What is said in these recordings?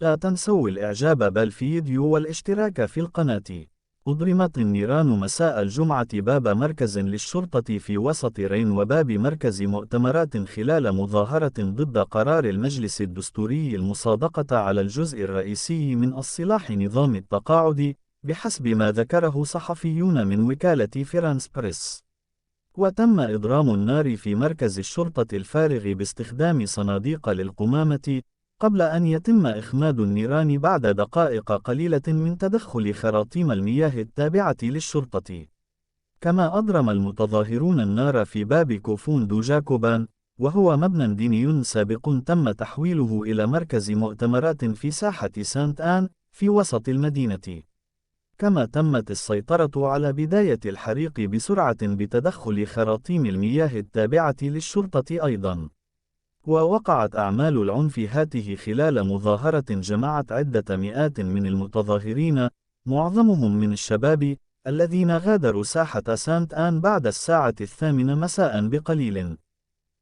لا تنسوا الإعجاب بالفيديو والاشتراك في القناة. أضرمت النيران مساء الجمعة باب مركز للشرطة في وسط رين وباب مركز مؤتمرات خلال مظاهرة ضد قرار المجلس الدستوري المصادقة على الجزء الرئيسي من اصطلاح نظام التقاعد، بحسب ما ذكره صحفيون من وكالة فرانس بريس. وتم إضرام النار في مركز الشرطة الفارغ باستخدام صناديق للقمامة، قبل أن يتم إخماد النيران بعد دقائق قليلة من تدخل خراطيم المياه التابعة للشرطة. كما أضرم المتظاهرون النار في باب كوفون دو جاكوبان، وهو مبنى ديني سابق تم تحويله إلى مركز مؤتمرات في ساحة سانت آن في وسط المدينة. كما تمت السيطرة على بداية الحريق بسرعة بتدخل خراطيم المياه التابعة للشرطة أيضا. ووقعت أعمال العنف هاته خلال مظاهرة جمعت عدة مئات من المتظاهرين، معظمهم من الشباب، الذين غادروا ساحة سانت آن بعد الساعة 8 مساء بقليل.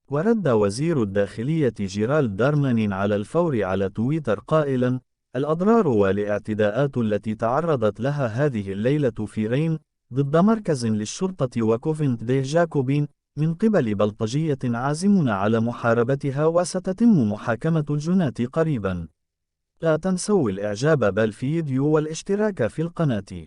ورد وزير الداخلية جيرالد دارمانين على الفور على تويتر قائلا: الأضرار والاعتداءات التي تعرضت لها هذه الليلة في رين ضد مركز للشرطة وكوفنت دي جاكوبين من قبل بلطجية عازمون على محاربتها، وستتم محاكمة الجناة قريبا. لا تنسوا الإعجاب بالفيديو والاشتراك في القناة.